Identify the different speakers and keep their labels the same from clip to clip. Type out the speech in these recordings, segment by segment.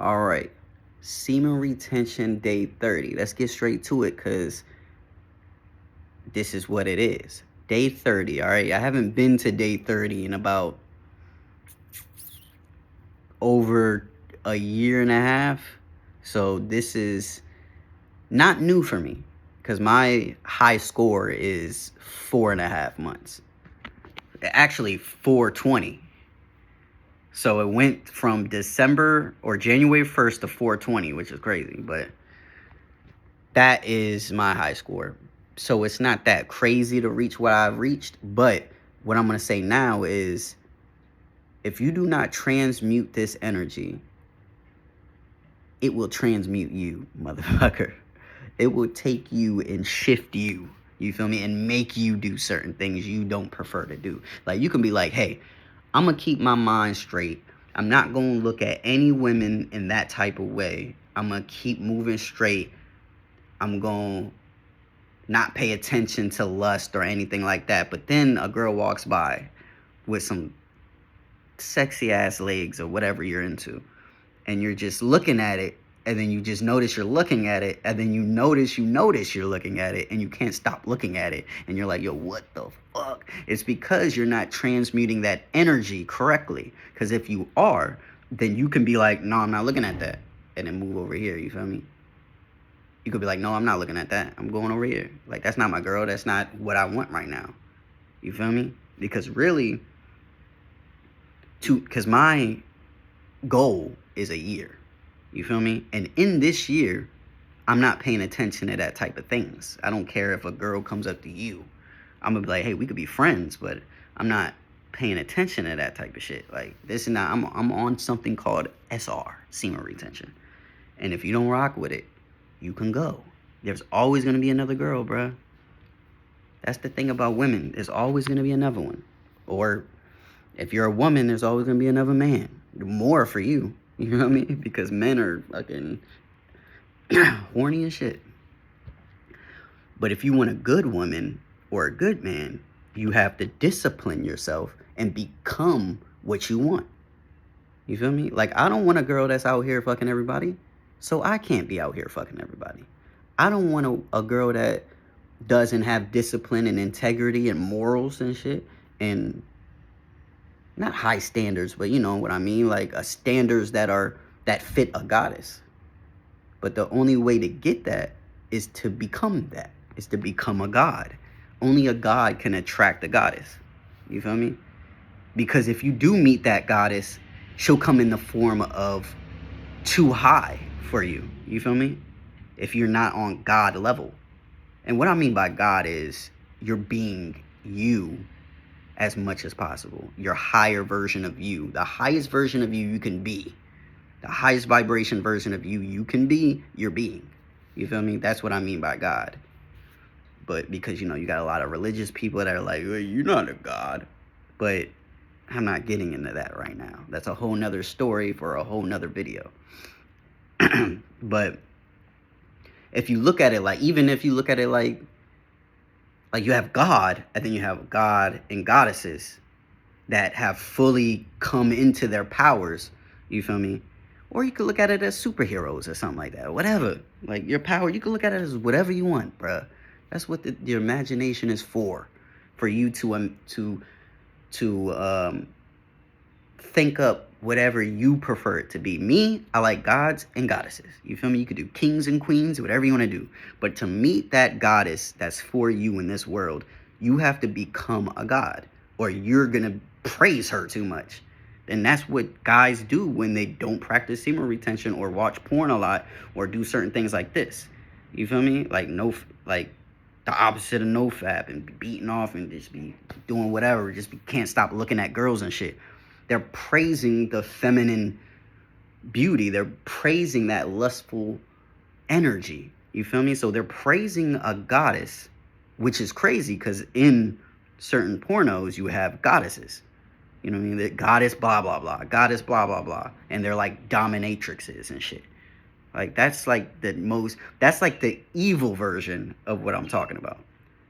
Speaker 1: All right. Semen retention day 30. Let's get straight to it because this is what it is. Day 30. All right. I haven't been to day 30 in about over a year and a half. So this is not new for me because my high score is 4.5 months. Actually, 420. So it went from December or January 1st to 420, which is crazy, but that is my high score. So it's not that crazy to reach what I've reached, but what I'm going to say now is if you do not transmute this energy, it will transmute you, motherfucker. It will take you and shift you, you feel me, and make you do certain things you don't prefer to do. Like, you can be like, hey, I'm going to keep my mind straight. I'm not going to look at any women in that type of way. I'm going to keep moving straight. I'm going to not pay attention to lust or anything like that. But then a girl walks by with some sexy ass legs or whatever you're into, and you're just looking at it, and then you just notice you're looking at it, and then you notice you're looking at it, and you can't stop looking at it, and you're like, yo, what the fuck? It's because you're not transmuting that energy correctly. Because if you are, then you can be like, no, I'm not looking at that, and then move over here, you feel me? You could be like, no, I'm not looking at that, I'm going over here. Like, that's not my girl, that's not what I want right now, you feel me? Because really, because my goal is a year. You feel me? And in this year, I'm not paying attention to that type of things. I don't care if a girl comes up to you. I'm gonna be like, hey, we could be friends, but I'm not paying attention to that type of shit. Like, this is not, I'm on something called SR, semen retention. And if you don't rock with it, you can go. There's always gonna be another girl, bruh. That's the thing about women. There's always gonna be another one. Or if you're a woman, there's always gonna be another man. More for you. You know what I mean? Because men are fucking horny as shit. But if you want a good woman or a good man, you have to discipline yourself and become what you want. You feel me? Like, I don't want a girl that's out here fucking everybody, so I can't be out here fucking everybody. I don't want a girl that doesn't have discipline and integrity and morals and shit, and not high standards, but you know what I mean, like standards that fit a goddess. But the only way to get that is to become that, is to become a god. Only a god can attract a goddess. You feel me? Because if you do meet that goddess, she'll come in the form of too high for you. You feel me? If you're not on god level. And what I mean by god is you're being you as much as possible. Your higher version of you. The highest version of you can be. The highest vibration version of you can be, you're being. You feel me? That's what I mean by God. But because, you know, you got a lot of religious people that are like, well, you're not a God. But I'm not getting into that right now. That's a whole nother story for a whole nother video. But if you look at it like, even if you look at it like you have God, and then you have God and goddesses that have fully come into their powers, you feel me? Or you could look at it as superheroes or something like that, whatever. Like, your power, you can look at it as whatever you want, bruh. That's what your imagination is for you to think up whatever you prefer it to be. Me, I like gods and goddesses. You feel me? You could do kings and queens, whatever you want to do. But to meet that goddess that's for you in this world, you have to become a god, or you're going to praise her too much. And that's what guys do when they don't practice semen retention or watch porn a lot or do certain things like this. You feel me? Like the opposite of nofap and be beating off and just be doing whatever. Can't stop looking at girls and shit. They're praising the feminine beauty. They're praising that lustful energy. You feel me? So they're praising a goddess, which is crazy because in certain pornos you have goddesses. You know what I mean? The goddess blah, blah, blah. Goddess blah, blah, blah. And they're like dominatrixes and shit. Like, that's like the evil version of what I'm talking about.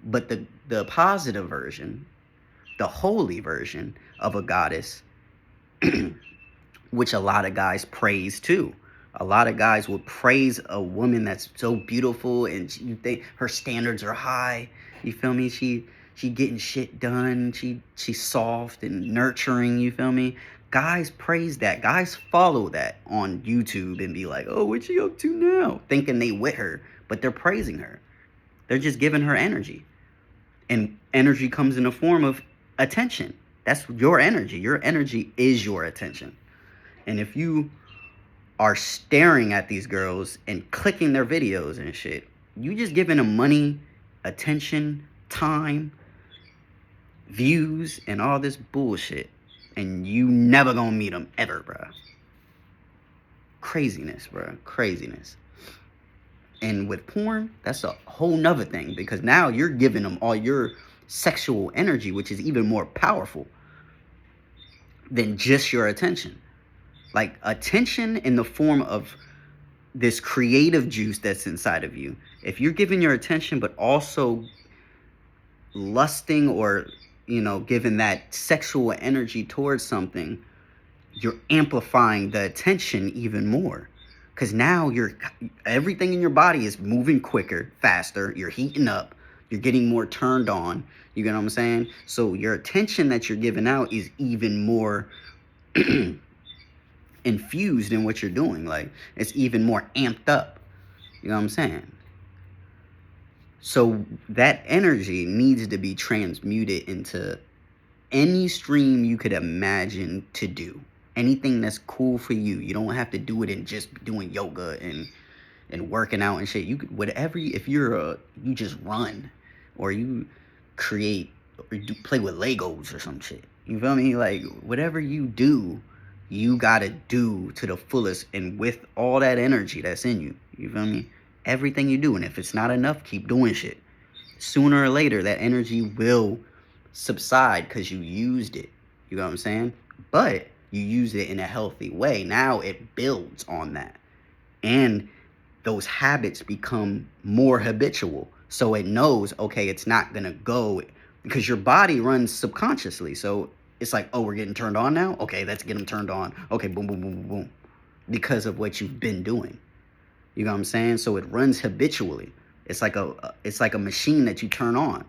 Speaker 1: But the positive version, the holy version of a goddess, which a lot of guys praise too, A lot of guys will praise a woman that's so beautiful and you think her standards are high. You feel me? She getting shit done. She's soft and nurturing, you feel me? Guys praise that. Guys follow that on YouTube and be like, "Oh, what's she up to now?" Thinking they with her, but they're praising her. They're just giving her energy. And energy comes in the form of attention. That's your energy. Your energy is your attention. And if you are staring at these girls and clicking their videos and shit, you just giving them money, attention, time, views, and all this bullshit. And you never gonna meet them ever, bruh. Craziness, bruh. Craziness. And with porn, that's a whole nother thing, because now you're giving them all your sexual energy, which is even more powerful than just your attention. Like, attention in the form of this creative juice that's inside of you. If you're giving your attention, but also lusting or, giving that sexual energy towards something, you're amplifying the attention even more. Because now everything in your body is moving quicker, faster. You're heating up. You're getting more turned on. You get what I'm saying? So your attention that you're giving out is even more infused in what you're doing. Like, it's even more amped up. You know what I'm saying? So that energy needs to be transmuted into any stream you could imagine to do. Anything that's cool for you. You don't have to do it in just doing yoga and working out and shit. You could, whatever, if you just run, or you create, or you play with Legos or some shit. You feel me? Like, whatever you do, you gotta do to the fullest and with all that energy that's in you. You feel me? Everything you do. And if it's not enough, keep doing shit. Sooner or later, that energy will subside because you used it. You know what I'm saying? But you use it in a healthy way. Now it builds on that. And those habits become more habitual. So it knows, okay, it's not going to go, because your body runs subconsciously. So it's like, oh, we're getting turned on now? Okay, let's get them turned on. Okay, boom, boom, boom, boom, boom. Because of what you've been doing. You know what I'm saying? So it runs habitually. It's like a machine that you turn on.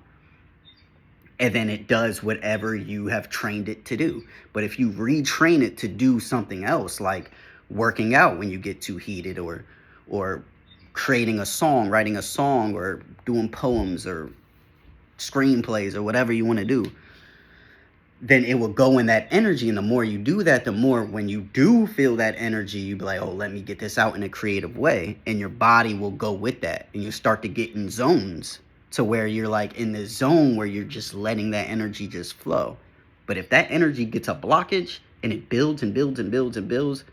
Speaker 1: And then it does whatever you have trained it to do. But if you retrain it to do something else, like working out when you get too heated, or creating a song, writing a song, or doing poems or screenplays or whatever you want to do, then it will go in that energy. And the more you do that, the more, when you do feel that energy, you be like, oh, let me get this out in a creative way. And your body will go with that. And you start to get in zones to where you're like in the zone where you're just letting that energy just flow. But if that energy gets a blockage and it builds and builds and builds and builds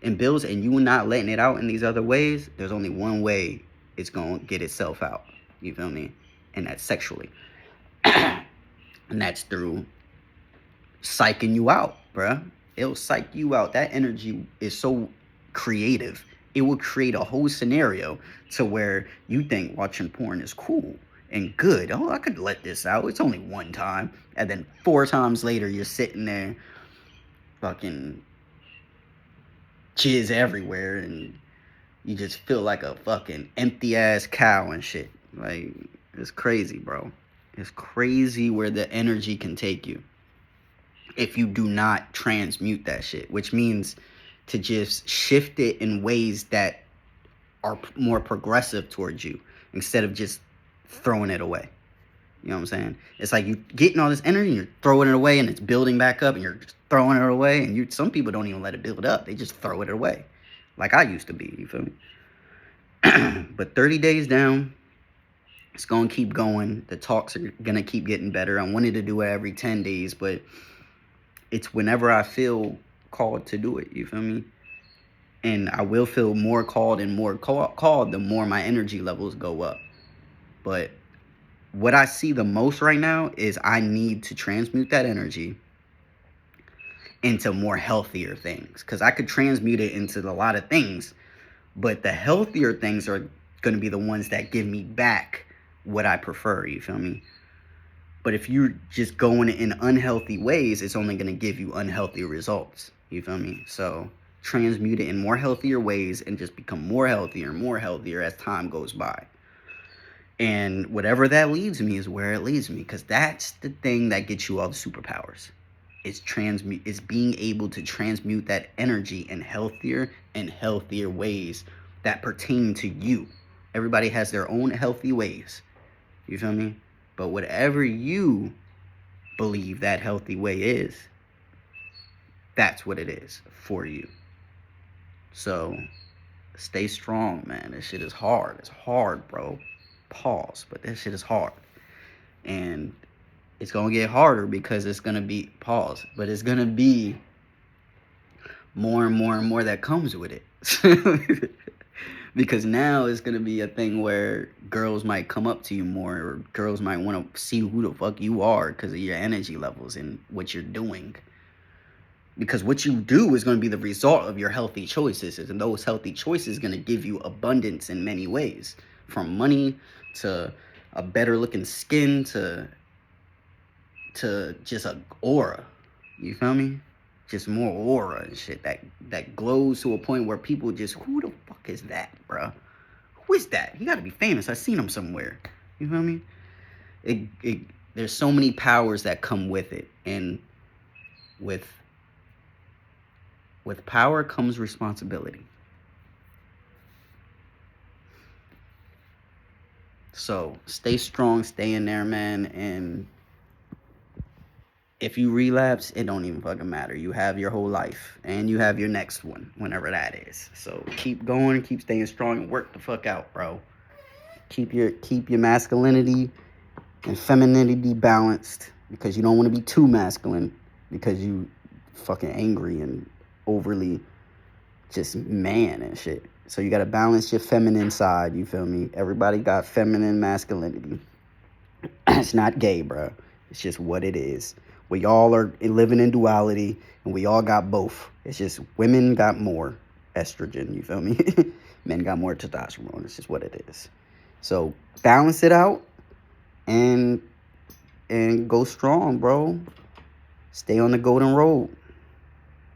Speaker 1: and builds, and you are not letting it out in these other ways, there's only one way it's going to get itself out. You feel me? And that's sexually. And that's through psyching you out, bruh. It'll psych you out. That energy is so creative. It will create a whole scenario to where you think watching porn is cool and good. Oh, I could let this out. It's only one time. And then 4 times later, you're sitting there fucking jizz everywhere, and you just feel like a fucking empty ass cow and shit. Like, it's crazy, bro. It's crazy where the energy can take you if you do not transmute that shit, which means to just shift it in ways that are more progressive towards you instead of just throwing it away. You know what I'm saying? It's like you getting all this energy and you're throwing it away, and it's building back up, and you're just throwing it away, and some people don't even let it build up. They just throw it away. Like I used to be, you feel me? But 30 days down, it's going to keep going. The talks are going to keep getting better. I wanted to do it every 10 days, but it's whenever I feel called to do it, you feel me? And I will feel more called and more called the more my energy levels go up. But what I see the most right now is I need to transmute that energy into more healthier things. Because I could transmute it into a lot of things, but the healthier things are going to be the ones that give me back what I prefer, you feel me? But if you're just going in unhealthy ways, it's only going to give you unhealthy results. You feel me? So transmute it in more healthier ways, and just become more healthier as time goes by. And whatever that leads me is where it leads me, because that's the thing that gets you all the superpowers. It's being able to transmute that energy in healthier and healthier ways that pertain to you. Everybody has their own healthy ways. You feel me? But whatever you believe that healthy way is, that's what it is for you. So stay strong, man. This shit is hard. It's hard, bro. Pause. But this shit is hard. And it's going to get harder because it's going to be, pause, but it's going to be more and more and more that comes with it. Because now it's going to be a thing where girls might come up to you more, or girls might want to see who the fuck you are because of your energy levels and what you're doing. Because what you do is going to be the result of your healthy choices, and those healthy choices are going to give you abundance in many ways, from money to a better looking skin to just a aura. You feel me? Just more aura and shit that glows to a point where people just, who the fuck is that, bro? Who is that? He got to be famous. I seen him somewhere. You feel me? There's so many powers that come with it, and with power comes responsibility. So stay strong, stay in there, man. And if you relapse, it don't even fucking matter. You have your whole life, and you have your next one, whenever that is. So keep going, keep staying strong, and work the fuck out, bro. Keep your masculinity and femininity balanced, because you don't want to be too masculine, because you fucking angry and overly just man and shit. So you got to balance your feminine side, you feel me? Everybody got feminine masculinity. It's not gay, bro. It's just what it is. We all are living in duality, and we all got both. It's just women got more estrogen, you feel me? Men got more testosterone. It's just what it is. So balance it out and go strong, bro. Stay on the golden road.